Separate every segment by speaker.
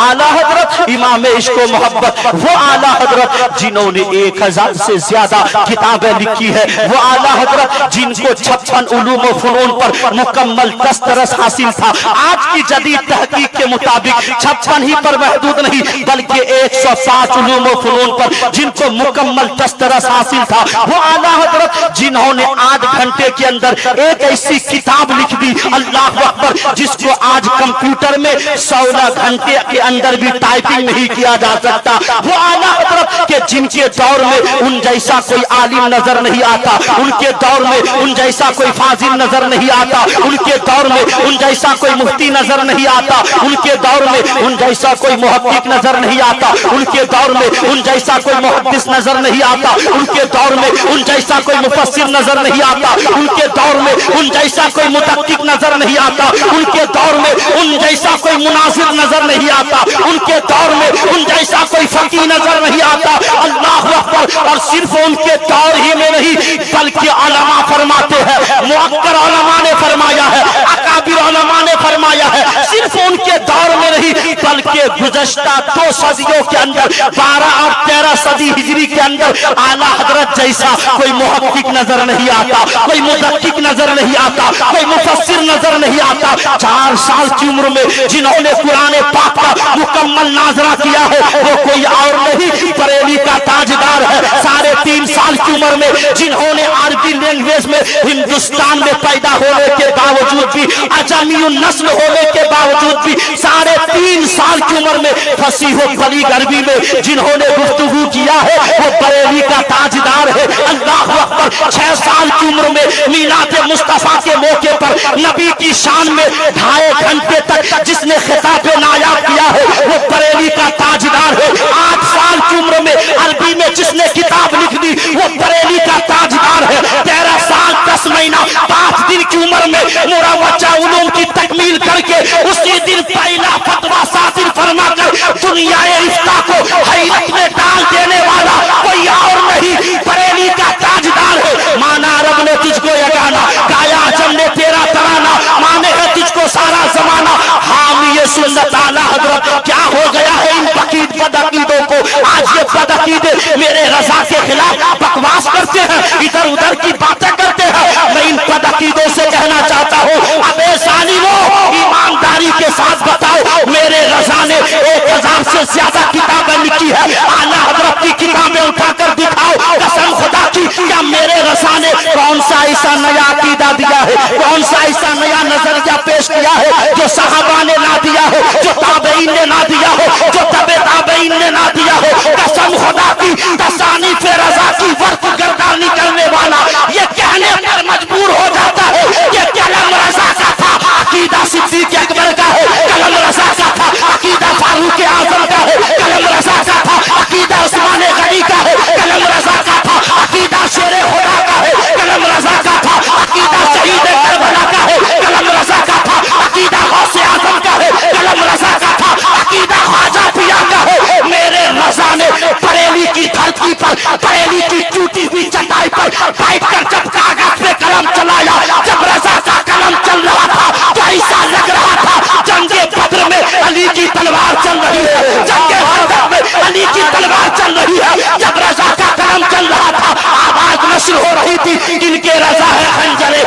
Speaker 1: आला हजरत इमाम इश्क व मोहब्बत, वो आला हजरत जिन्होंने 1000 से ज्यादा किताबें लिखी है, वो आला हजरत जिनको 56 उलूम व फनून पर मुकम्मल दस्तरस हासिल था। आज की जदीद तहकीक के मुताबिक 56 ही पर महदूद नहीं बल्कि 105 उलूम व फनून पर जिनको मुकम्मल दस्तरस हासिल था, वो आला हजरत जिन्होंने 8 घंटे के अंदर एक ऐसी किताब लिख दी, अल्लाह अकबर, जिसको आज कंप्यूटर में 16 घंटे के अंदर भी टाइपिंग नहीं किया जा सकता। वो आला हजरत के जिनके दौर में उन जैसा कोई आलिम नजर नहीं आता, उनके दौर में उन जैसा कोई फाजिल नजर नहीं आता, उनके दौर में उन जैसा कोई मुफ्ती नजर नहीं आता, उनके दौर में उन जैसा कोई मुहक्किक नजर नहीं आता, उनके दौर में उन जैसा कोई मुहद्दिस नजर नहीं आता, उनके दौर में उन जैसा कोई मुफस्सिर नजर नहीं आता, उनके दौर में उन जैसा कोई मुदक्किक नजर नहीं आता, उनके दौर में उन जैसा कोई मुनासिर नजर नहीं आता, उनके दौर में उन जैसा कोई फकीह नजर नहीं आता। अल्लाह अकबर। और सिर्फ उनके दौर ही में नहीं बल्कि उलमा फरमाते हैं, मुअक्कर उलमा ने फरमाया है, अकाबिर उलमा ने फरमाया है, सिर्फ उनके दौर में नहीं बल्कि गुज़श्ता 2 सदियों के अंदर 12 और 13 सदी हिजरी के अंदर आला हजरत जैसा कोई मुहक्किक नजर नहीं आता, कोई मुदक्किक नजर नहीं आता, कोई मुफस्सिर नजर नहीं आता। 4 साल की उम्र में जिन्होंने कुरान पाक का मुकम्मल नाजरा किया है वो कोई और नहीं बरेली का ताजदार है। 3.5 साल की उम्र में जिन्होंने अरबी लैंग्वेज में हिंदुस्तान में पैदा होने के बावजूद भी, अजमी नस्ल होने के बावजूद भी 3.5 साल की उम्र में फसीह बलीग अरबी में जिन्होंने गुफ्तगू किया है वो बरेली का ताजदार है। अल्लाह अकबर। 6 साल की उम्र में मीलाद मुस्तफा के मौके पर नबी की शान में 2.5 घंटे तक जिसने खिताब नायाब किया है वो बरेली का ताजदार है। 8 साल की उम्र में अरबी में जिसने किताब लिख दी वो बरेली का ताजदार है। 13 साल 10 महीना 5 दिन की उम्र में मुरवजा उलूम की तकमील करके उसी दिन पहला फतवा सासिर फरमाकर दुनियाए इफ्ता को हैरत में डाल देने वाला कोई और नहीं बरेली का ताजदार है। माना रब ने तुझको यगाना, गाया अजम ने तेरा तराना, माने है तुझको सारा जमाना। हामी ये सुन्नत आला हजरत, क्या हो गया है इन बकीद बदअकीदों को? आज ये बदअकीदे मेरे रजा के खिलाफ बकवास करते हैं, इधर उधर की बातें करते हैं। मैं इन बदअकीदों से कहना चाहता हूँ, अबे जालिमों, ईमानदारी के साथ बताओ, मेरे रजा ने 1000 से ज्यादा किताबें लिखी है, आला हजरत की किताबें उठाकर दिखाओ, कसम खुदा की, क्या मेरे रजा ने कौन सा ऐसा नया अकीदा दिया है, कौन सा ऐसा नया नजरिया पेश किया है जो सहाबा ने ना दिया हो, जो ताबईन ने ना दिया हो, जो तबे ताबईन ने ना दिया हो। कसम खुदा की, तसानीफ रजा की वर्क गर्दानी करने वाला ये कहने पर मजबूर हो जाता है ये कलम रजा का था, अकीदा सिद्दीक अकबर का है, कलम रजा का था, अकीदा फारूक आजम का है, कलम रजा का था, अकीदा उस्मान गनी का है, कलम रजा का था, अकीदा शेरे खुदा का है, कलम रजा का था, अकीदा शहीद करबला का है, कलम रजा का था, अकीदा गौसे आजम का है, कलम रजा का था, अकीदा ख्वाजा पिया का है। मेरे रजा ने बरेली की धरती पर, बरेली की टूटी हुई चटाई पर बैठकर जब कागज पे कलम चलाया, जब रजा का कलम चल रहा था तो ऐसा लग रहा था जंगे बद्र में अली की तलवार चल रही है, जंगे बद्र में अली की तलवार चल रही है। जब रजा का कलम चल रहा था आवाज नश्र हो रही थी, इनके रजा है खंजरे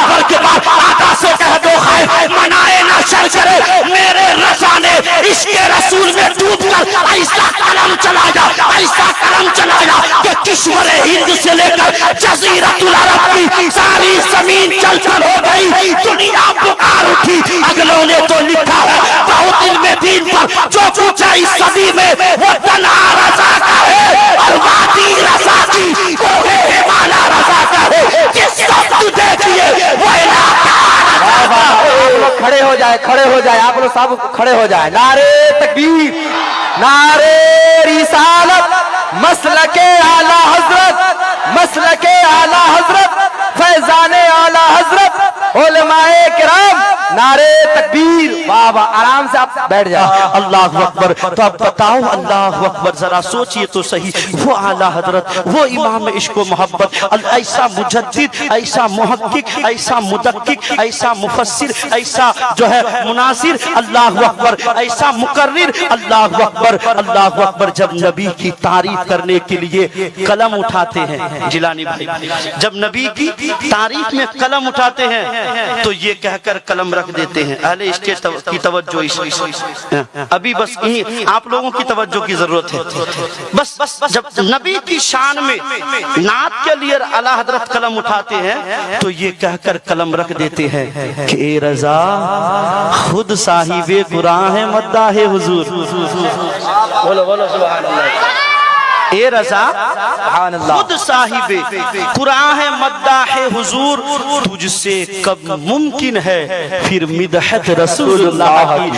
Speaker 1: पर के बाद आका से कह दो खैर मनाए ना शर करे। मेरे रजा ने इसके रसूल में डूबकर ऐसा कलम चलाया, ऐसा कलम चलाया कि किश्वर हिंद से लेकर जजीरतुल अरब की सारी जमीन जलजल हो गई, दुनिया पुकार उठी। अगलों ने तो लिखा है बहुत इल्म दीन पर जो पूछा इस सदी में वो तन्हा रजा का है और वादी रजा की कोहे हिमाला रजा का है। जिस वक्त देखिए वो
Speaker 2: आप लोग खड़े हो जाए, खड़े हो जाए, आप लोग सब खड़े हो जाए। नारे तकबीर, नारे रिसालत, मसलके आला हजरत, मसलके आला हजरत, फैजाने आला हजरत, उलमाए किराम नारे तकबीर। वाह वाह, आराम से आप बैठ जाए।
Speaker 1: अल्लाह अकबर। तो अब बताओ, अल्लाह अकबर, जरा सोचिए तो सही, वो आला हजरत, वो इमाम इश्क व मोहब्बत, ऐसा मुजद्दिद, ऐसा मुहक्किक, ऐसा मुदक्किक, ऐसा मुफस्सिर, ऐसा जो है मुनासिर, अल्लाह अकबर, ऐसा मुकर्रिर, अल्लाह अकबर, अल्लाह अकबर। जब नबी की तारीफ करने के लिए कलम उठाते हैं जिलानी भाई, जब नबी की तारीफ में कलम उठाते हैं तो ये कहकर कलम रख देते हैं। अहले इश्क की तवज्जो, अभी बस आप लोगों की तवज्जो की जरूरत है। बस जब नबी की शान में नात के लिए आला हजरत कलम उठाते हैं तो ये कहकर कलम रख देते हैं कि ए रजा खुद साहिबे कुरान है मद्दाह हुजूर। बोलो बोलो सुभान अल्लाह। ए रजा खुद साहिबे कुरान है मद्दाह हुजूर, तुझसे कब मुमकिन है फिर मिदहत रसूलुल्लाह की।